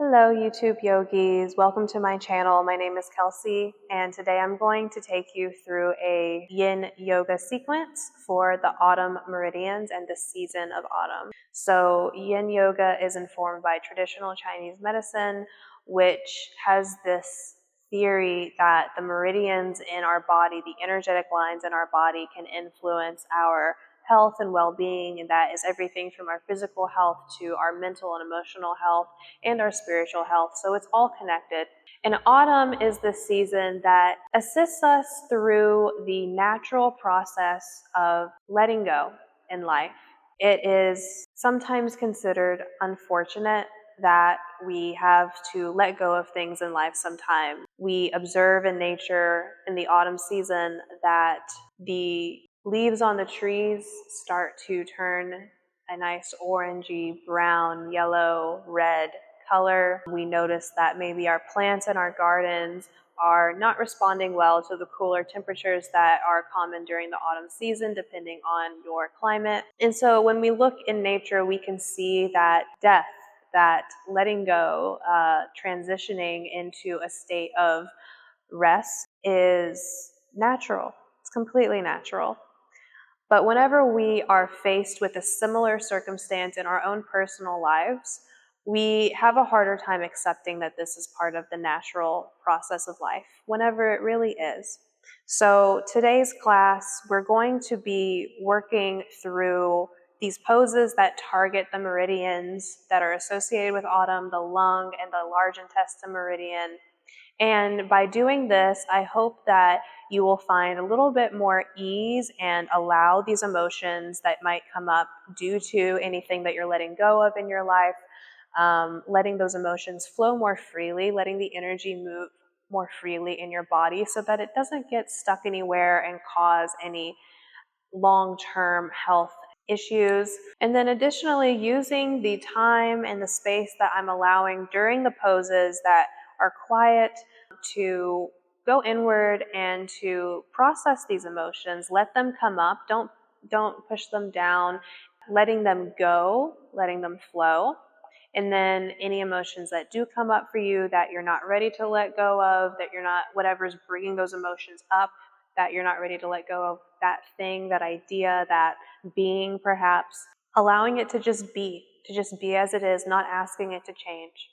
Hello YouTube yogis, welcome to my channel. My name is Kelsey and today I'm going to take you through a yin yoga sequence for the autumn meridians and the season of autumn. So yin yoga is informed by traditional Chinese medicine, which has this theory that the meridians in our body, the energetic lines in our body, can influence our health and well-being, and that is everything from our physical health to our mental and emotional health and our spiritual health. So it's all connected. And autumn is the season that assists us through the natural process of letting go in life. It is sometimes considered unfortunate that we have to let go of things in life sometime. We observe in nature in the autumn season that the leaves on the trees start to turn a nice orangey, brown, yellow, red color. We notice that maybe our plants in our gardens are not responding well to the cooler temperatures that are common during the autumn season, depending on your climate. And so when we look in nature, we can see that death, that letting go, transitioning into a state of rest is natural. It's completely natural. But whenever we are faced with a similar circumstance in our own personal lives, we have a harder time accepting that this is part of the natural process of life, whenever it really is. So today's class, we're going to be working through these poses that target the meridians that are associated with autumn, the lung and the large intestine meridian. And by doing this, I hope that you will find a little bit more ease and allow these emotions that might come up due to anything that you're letting go of in your life, letting those emotions flow more freely, letting the energy move more freely in your body so that it doesn't get stuck anywhere and cause any long-term health issues. And then additionally, using the time and the space that I'm allowing during the poses that are quiet to go inward and to process these emotions. Let them come up. Don't push them down. Letting them go, letting them flow. And then any emotions that do come up for you that you're not ready to let go of, that you're not, whatever's bringing those emotions up, that you're not ready to let go of, that thing, that idea, that being perhaps, allowing it to just be as it is, not asking it to change.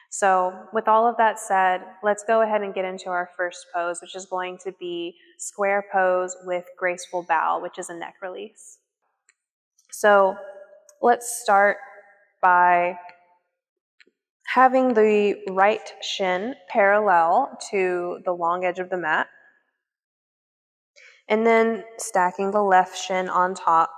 So with all of that said, let's go ahead and get into our first pose, which is going to be square pose with graceful bow, which is a neck release. So let's start by having the right shin parallel to the long edge of the mat, and then stacking the left shin on top.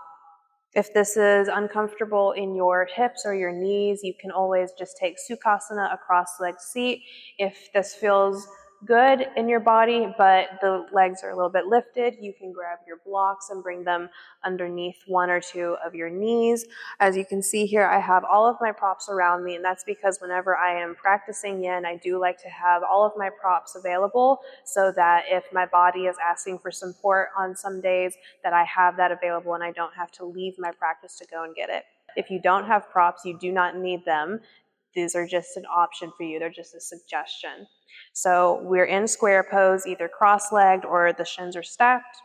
If this is uncomfortable in your hips or your knees, you can always just take Sukhasana, a cross-legged seat. If this feels good in your body, but the legs are a little bit lifted, you can grab your blocks and bring them underneath one or two of your knees. As you can see here, I have all of my props around me, and that's because whenever I am practicing yin, I do like to have all of my props available so that if my body is asking for support on some days, that I have that available and I don't have to leave my practice to go and get it. If you don't have props, you do not need them. These are just an option for you. They're just a suggestion. So we're in square pose, either cross-legged or the shins are stacked.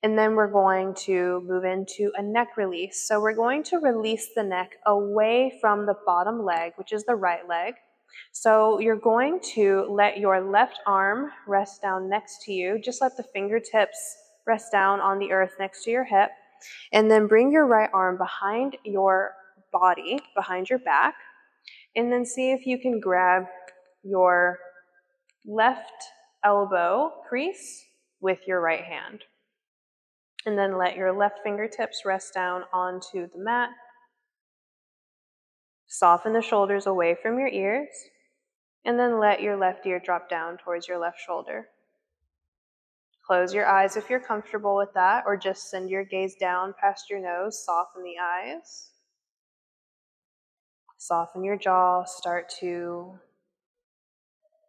And then we're going to move into a neck release. So we're going to release the neck away from the bottom leg, which is the right leg. So you're going to let your left arm rest down next to you. Just let the fingertips rest down on the earth next to your hip. And then bring your right arm behind your body, behind your back. And then see if you can grab your left elbow crease with your right hand. And then let your left fingertips rest down onto the mat. Soften the shoulders away from your ears. And then let your left ear drop down towards your left shoulder. Close your eyes if you're comfortable with that, or just send your gaze down past your nose. Soften the eyes. Soften your jaw. Start to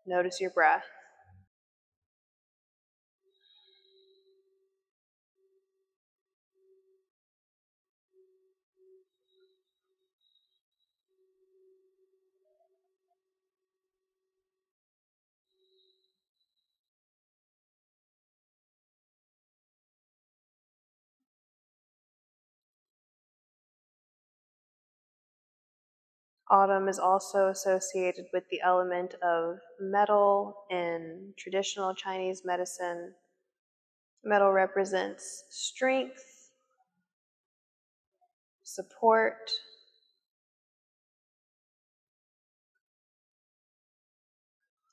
notice your breath. Autumn is also associated with the element of metal in traditional Chinese medicine. Metal represents strength, support,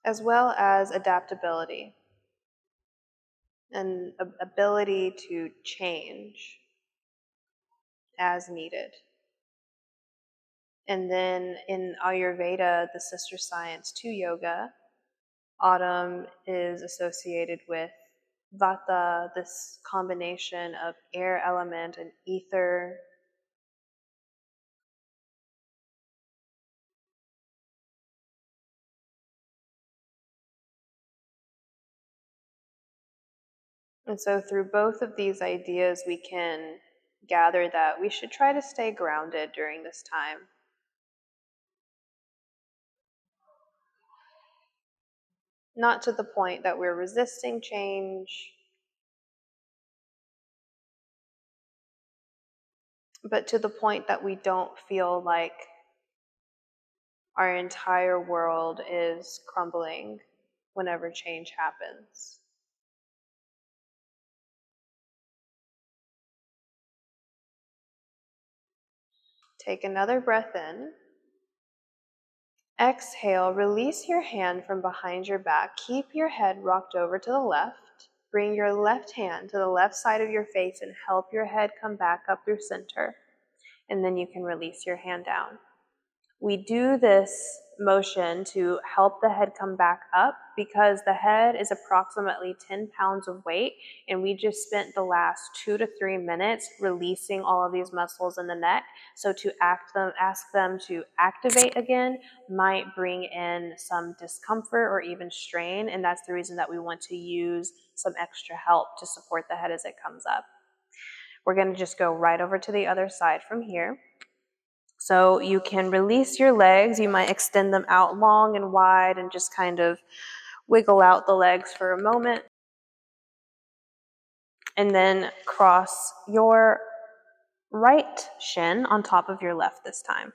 as well as adaptability and ability to change as needed. And then in Ayurveda, the sister science to yoga, autumn is associated with vata, this combination of air element and ether. And so through both of these ideas, we can gather that we should try to stay grounded during this time. Not to the point that we're resisting change, but to the point that we don't feel like our entire world is crumbling whenever change happens. Take another breath in. Exhale, release your hand from behind your back. Keep your head rocked over to the left. Bring your left hand to the left side of your face and help your head come back up through center. And then you can release your hand down. We do this motion to help the head come back up because the head is approximately 10 pounds of weight, and we just spent the last 2 to 3 minutes releasing all of these muscles in the neck. So to ask them to activate again might bring in some discomfort or even strain, and that's the reason that we want to use some extra help to support the head as it comes up. We're going to just go right over to the other side from here. So you can release your legs. You might extend them out long and wide and just kind of wiggle out the legs for a moment. And then cross your right shin on top of your left this time.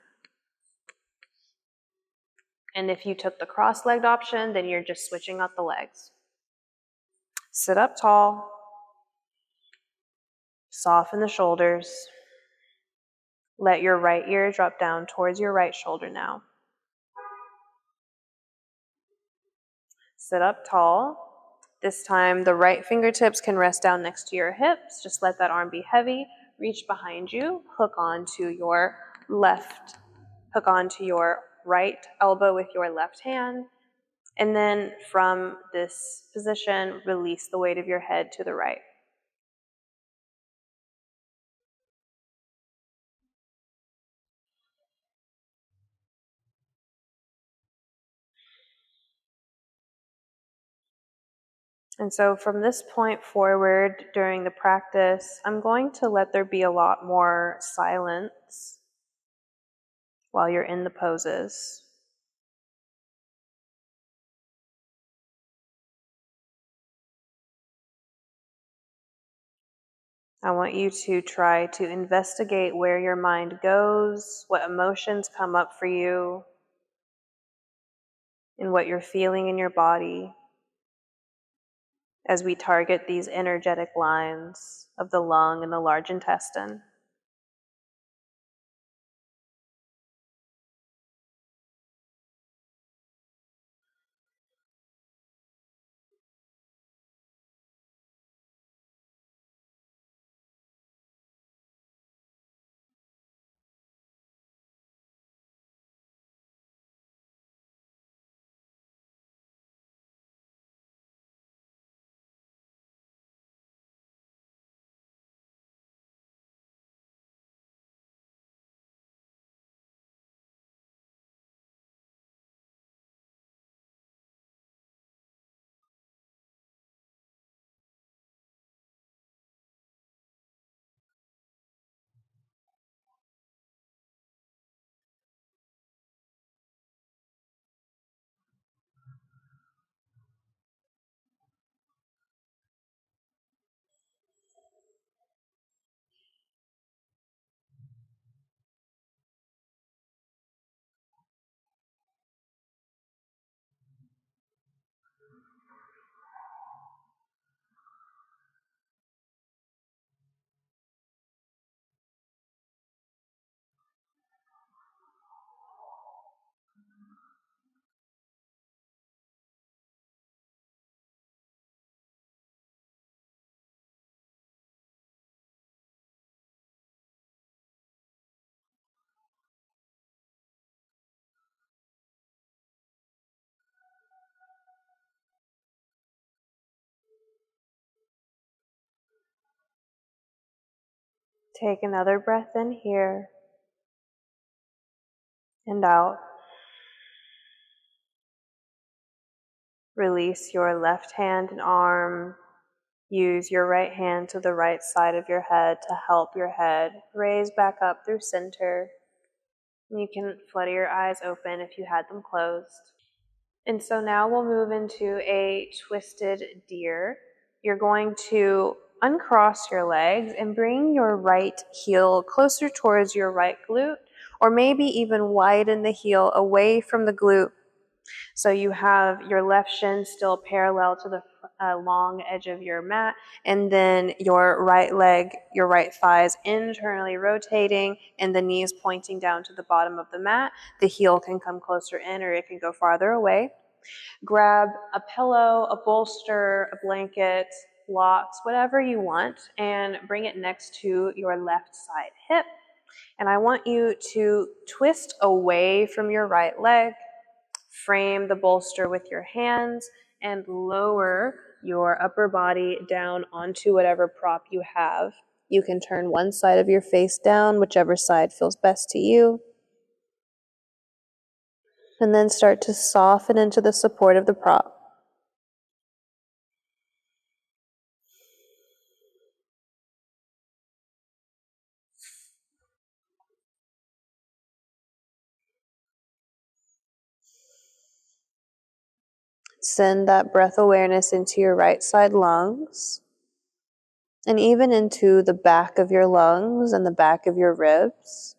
And if you took the cross-legged option, then you're just switching out the legs. Sit up tall. Soften the shoulders. Let your right ear drop down towards your right shoulder now. Sit up tall. This time the right fingertips can rest down next to your hips. Just let that arm be heavy. Reach behind you. Hook onto your right elbow with your left hand. And then from this position, release the weight of your head to the right. And so from this point forward during the practice, I'm going to let there be a lot more silence while you're in the poses. I want you to try to investigate where your mind goes, what emotions come up for you, and what you're feeling in your body as we target these energetic lines of the lung and the large intestine. Take another breath in here and out. Release your left hand and arm. Use your right hand to the right side of your head to help your head raise back up through center. You can flutter your eyes open if you had them closed. And so now we'll move into a twisted deer. You're going to uncross your legs and bring your right heel closer towards your right glute, or maybe even widen the heel away from the glute. So you have your left shin still parallel to the long edge of your mat, and then your right leg, your right thighs internally rotating, and the knees pointing down to the bottom of the mat. The heel can come closer in, or it can go farther away. Grab a pillow, a bolster, a blanket, blocks, whatever you want, and bring it next to your left side hip. And I want you to twist away from your right leg. Frame the bolster with your hands and lower your upper body down onto whatever prop you have. You can turn one side of your face down, whichever side feels best to you. And then start to soften into the support of the prop. Send that breath awareness into your right side lungs, and even into the back of your lungs and the back of your ribs.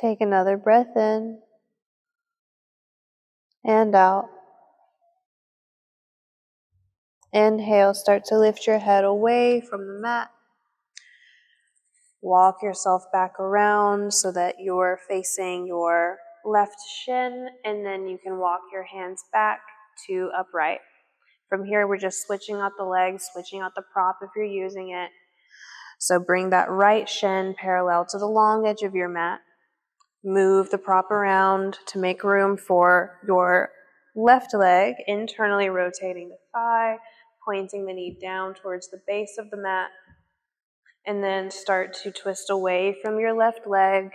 Take another breath in and out. Inhale, start to lift your head away from the mat. Walk yourself back around so that you're facing your left shin, and then you can walk your hands back to upright. From here, we're just switching out the legs, switching out the prop if you're using it. So bring that right shin parallel to the long edge of your mat. Move the prop around to make room for your left leg, internally rotating the thigh, pointing the knee down towards the base of the mat. And then start to twist away from your left leg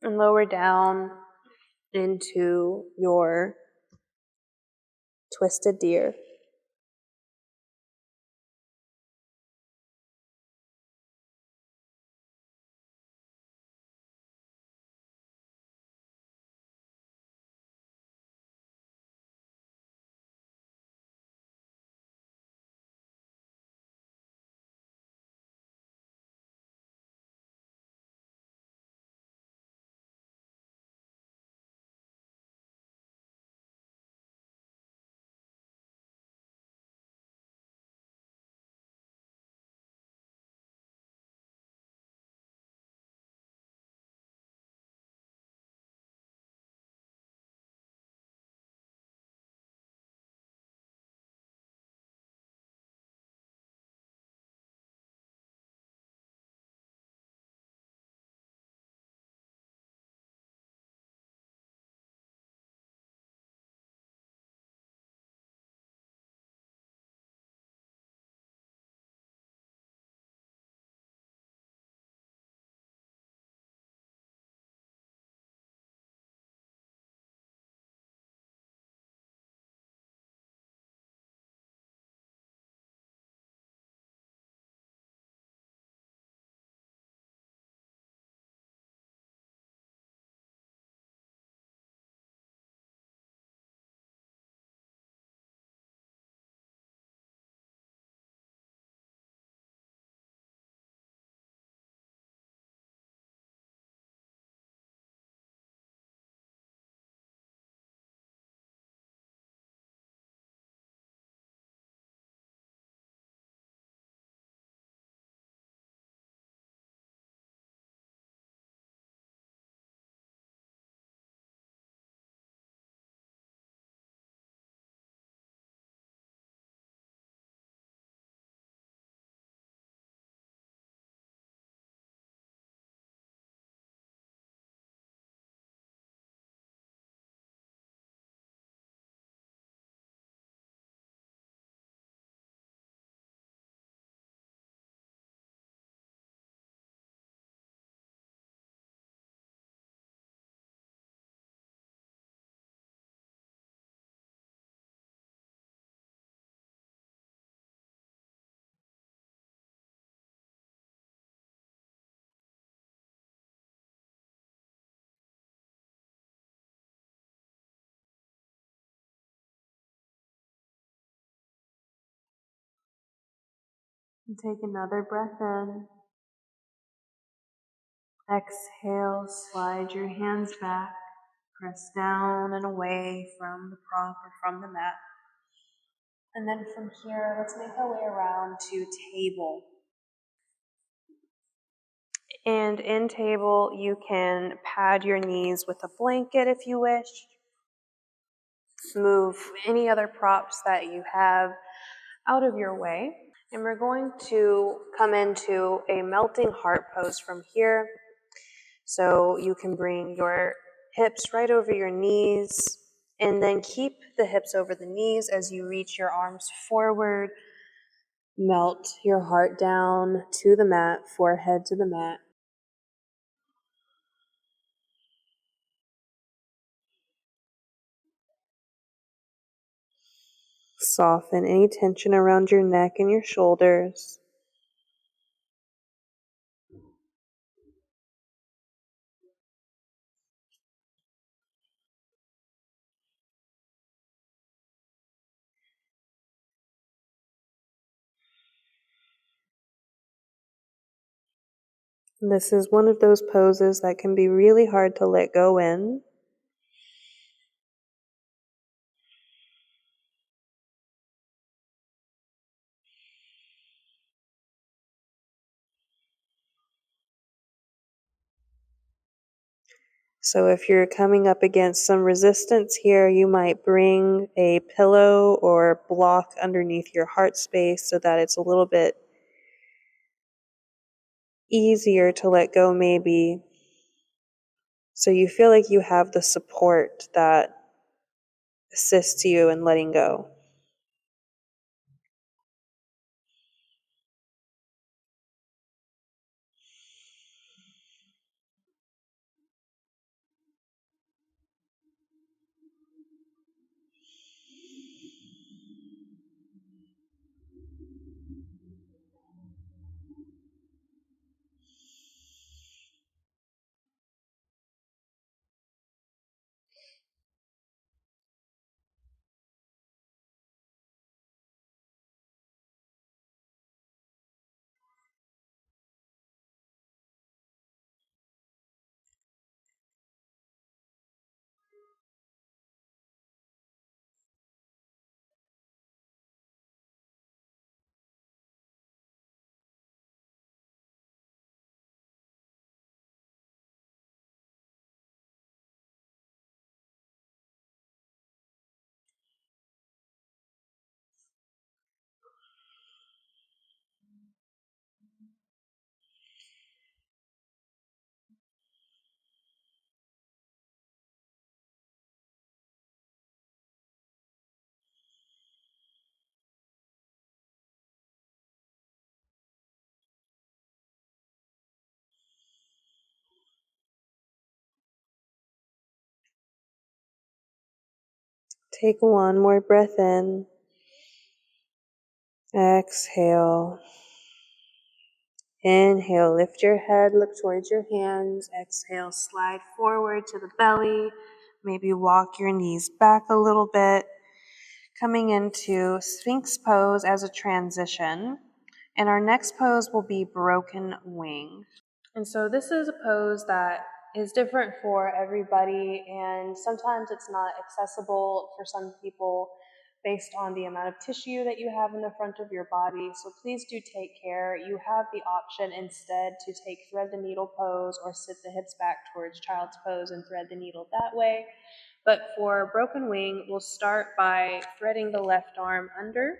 and lower down into your twisted deer. And take another breath in. Exhale, slide your hands back. Press down and away from the prop or from the mat. And then from here, let's make our way around to table. And in table, you can pad your knees with a blanket if you wish. Move any other props that you have out of your way. And we're going to come into a melting heart pose from here. So you can bring your hips right over your knees and then keep the hips over the knees as you reach your arms forward. Melt your heart down to the mat, forehead to the mat. Soften any tension around your neck and your shoulders. This is one of those poses that can be really hard to let go in. So if you're coming up against some resistance here, you might bring a pillow or block underneath your heart space so that it's a little bit easier to let go maybe. So you feel like you have the support that assists you in letting go. Take one more breath in. Exhale. Inhale, lift your head, look towards your hands. Exhale, slide forward to the belly. Maybe walk your knees back a little bit. Coming into Sphinx pose as a transition. And our next pose will be broken wing. And so this is a pose that is different for everybody, and sometimes it's not accessible for some people based on the amount of tissue that you have in the front of your body. So please do take care. You have the option instead to take thread the needle pose or sit the hips back towards child's pose and thread the needle that way. But for broken wing, we'll start by threading the left arm under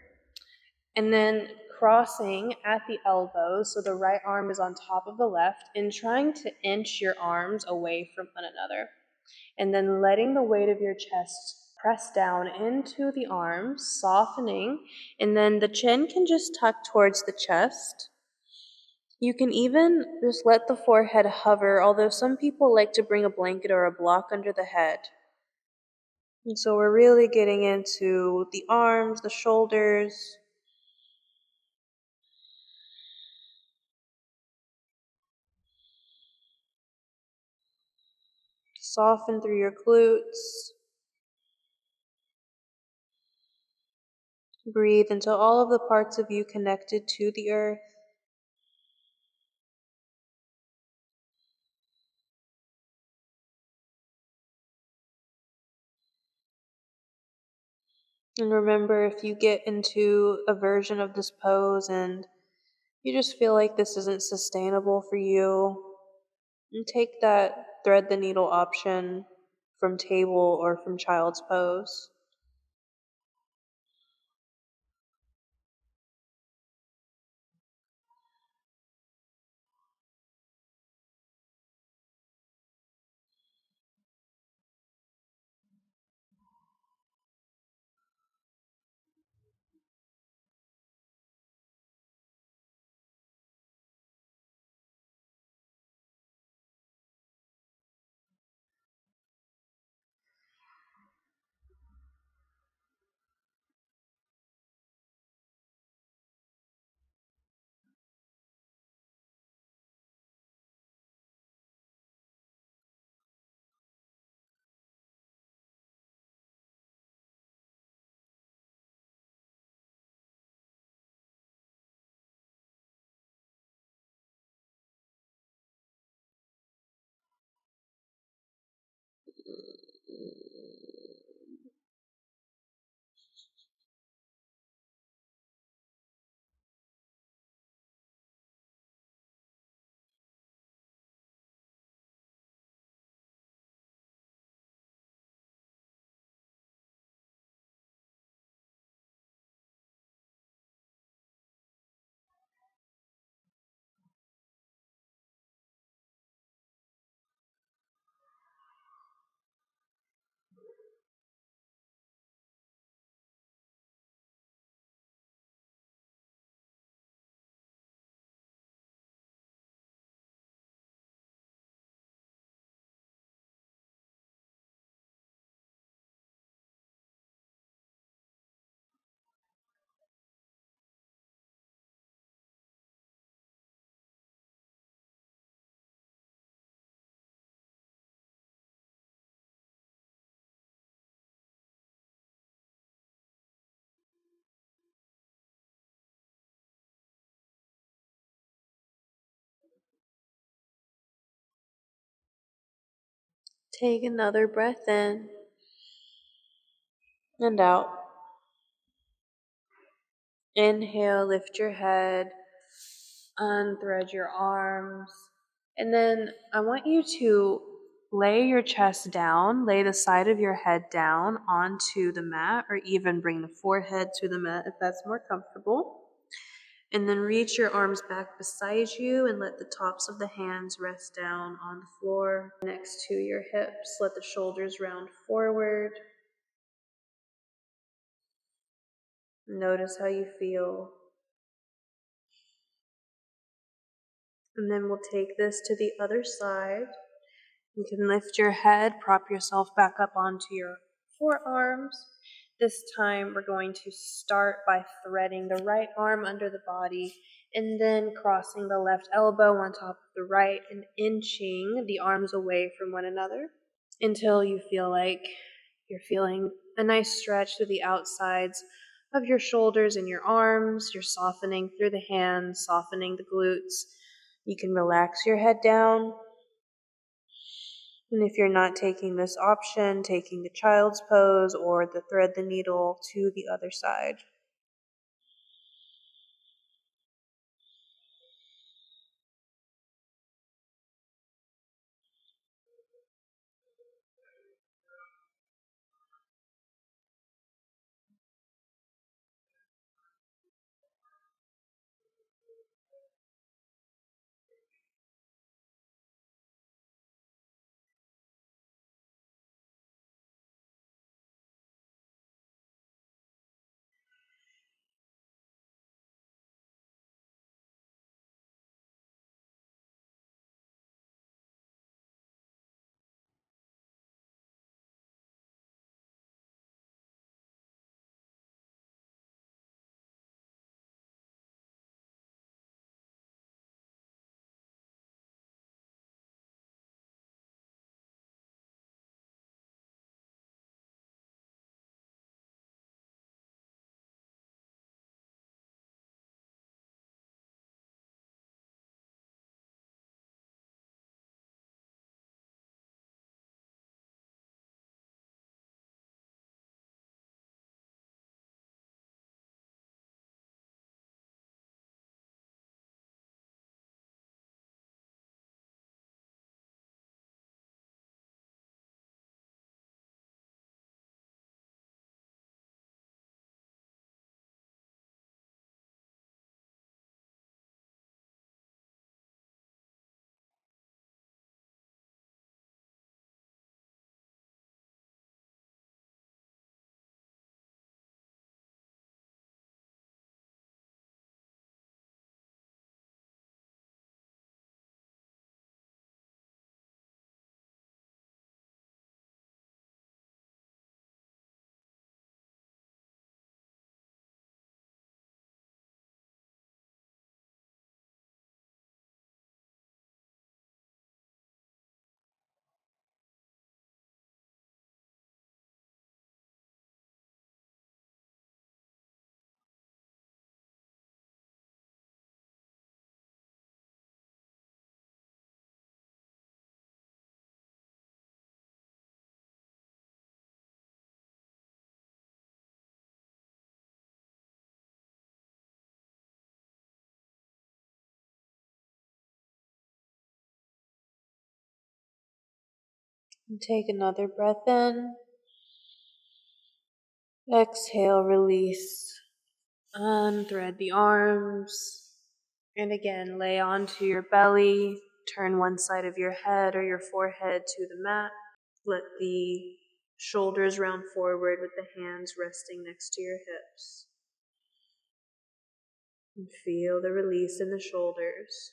and then crossing at the elbows, so the right arm is on top of the left, and trying to inch your arms away from one another. And then letting the weight of your chest press down into the arms, softening, and then the chin can just tuck towards the chest. You can even just let the forehead hover, although some people like to bring a blanket or a block under the head. And so we're really getting into the arms, the shoulders. Soften through your glutes. Breathe into all of the parts of you connected to the earth. And remember, if you get into a version of this pose and you just feel like this isn't sustainable for you, and take that thread the needle option from table or from child's pose. Take another breath in and out. Inhale, lift your head, unthread your arms, and then I want you to lay your chest down, lay the side of your head down onto the mat, or even bring the forehead to the mat if that's more comfortable. And then reach your arms back beside you and let the tops of the hands rest down on the floor next to your hips. Let the shoulders round forward. Notice how you feel. And then we'll take this to the other side. You can lift your head, prop yourself back up onto your forearms. This time we're going to start by threading the right arm under the body and then crossing the left elbow on top of the right and inching the arms away from one another until you feel like you're feeling a nice stretch through the outsides of your shoulders and your arms. You're softening through the hands, softening the glutes. You can relax your head down. And if you're not taking this option, taking the child's pose or the thread the needle to the other side. And take another breath in. Exhale, release. Unthread the arms. And again, lay onto your belly. Turn one side of your head or your forehead to the mat. Let the shoulders round forward with the hands resting next to your hips. And feel the release in the shoulders.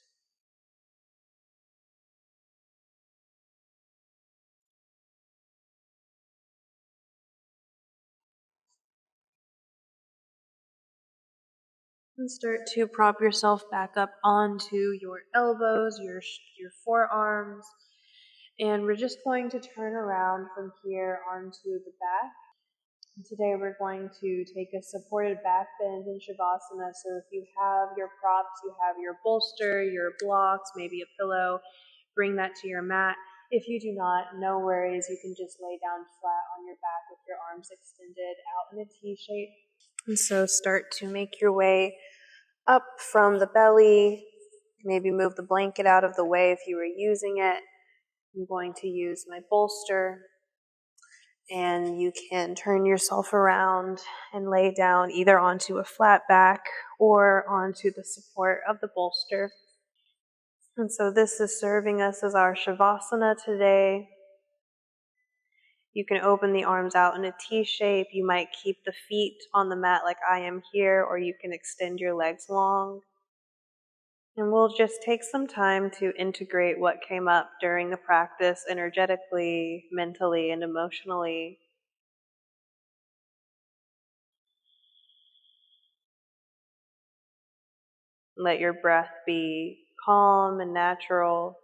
And start to prop yourself back up onto your elbows, your forearms. And we're just going to turn around from here onto the back. And today we're going to take a supported back bend in shavasana. So if you have your props, you have your bolster, your blocks, maybe a pillow, bring that to your mat. If you do not, no worries. You can just lay down flat on your back with your arms extended out in a T shape. And so start to make your way up from the belly. Maybe move the blanket out of the way if you were using it. I'm going to use my bolster. And you can turn yourself around and lay down either onto a flat back or onto the support of the bolster. And so this is serving us as our shavasana today. You can open the arms out in a T shape. You might keep the feet on the mat like I am here, or you can extend your legs long. And we'll just take some time to integrate what came up during the practice energetically, mentally, and emotionally. Let your breath be calm and natural.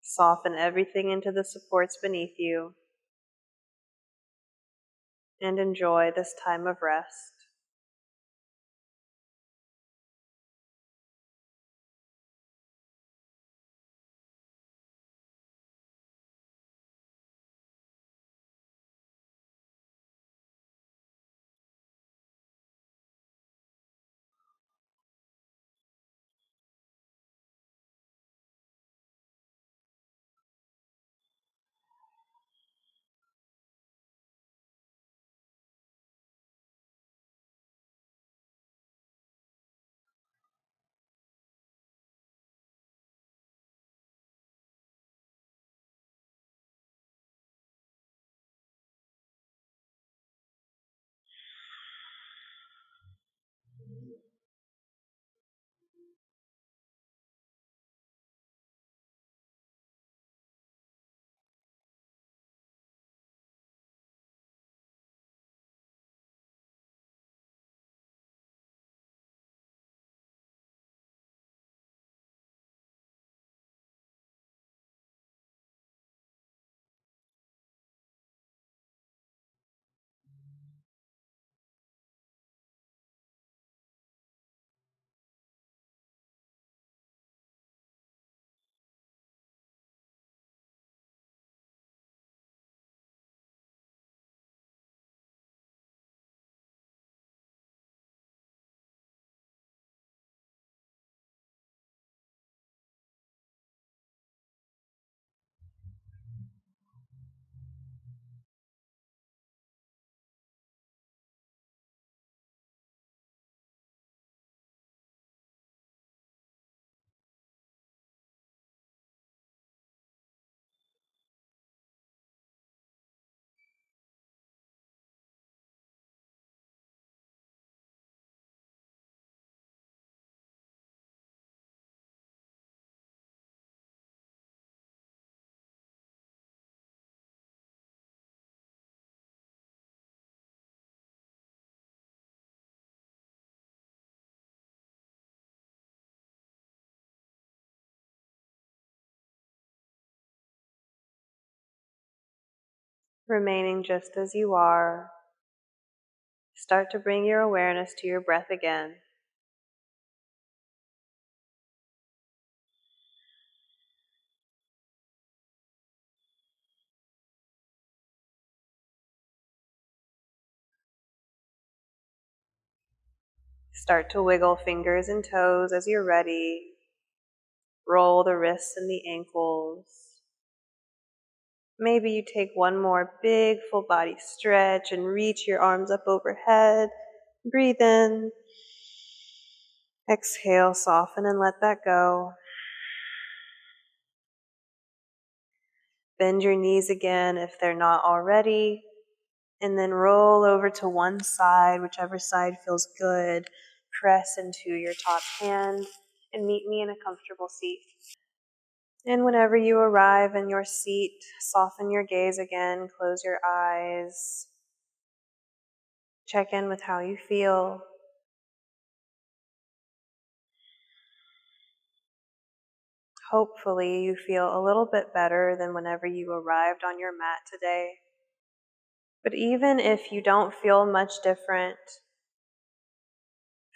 Soften everything into the supports beneath you. And enjoy this time of rest. Remaining just as you are. Start to bring your awareness to your breath again. Start to wiggle fingers and toes as you're ready. Roll the wrists and the ankles. Maybe you take one more big full body stretch and reach your arms up overhead. Breathe in. Exhale, soften and let that go. Bend your knees again if they're not already. And then roll over to one side, whichever side feels good. Press into your top hand and meet me in a comfortable seat. And whenever you arrive in your seat, soften your gaze again, close your eyes. Check in with how you feel. Hopefully you feel a little bit better than whenever you arrived on your mat today. But even if you don't feel much different,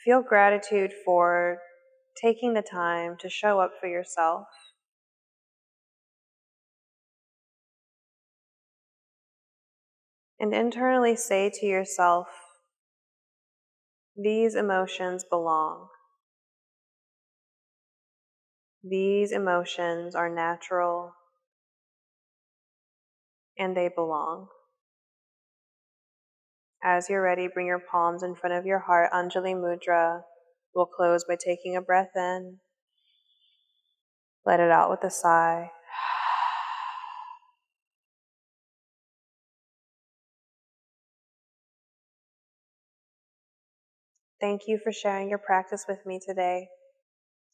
feel gratitude for taking the time to show up for yourself. And internally say to yourself, these emotions belong. These emotions are natural and they belong. As you're ready, bring your palms in front of your heart, Anjali Mudra. We'll close by taking a breath in. Let it out with a sigh. Thank you for sharing your practice with me today.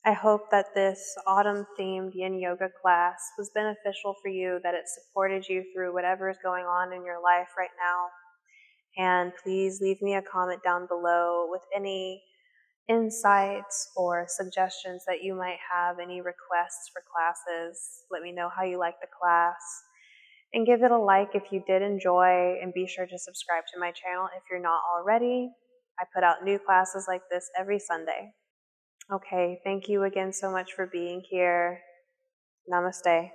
I hope that this autumn-themed Yin Yoga class was beneficial for you, that it supported you through whatever is going on in your life right now. And please leave me a comment down below with any insights or suggestions that you might have, any requests for classes. Let me know how you like the class. And give it a like if you did enjoy, and be sure to subscribe to my channel if you're not already. I put out new classes like this every Sunday. Okay, thank you again so much for being here. Namaste.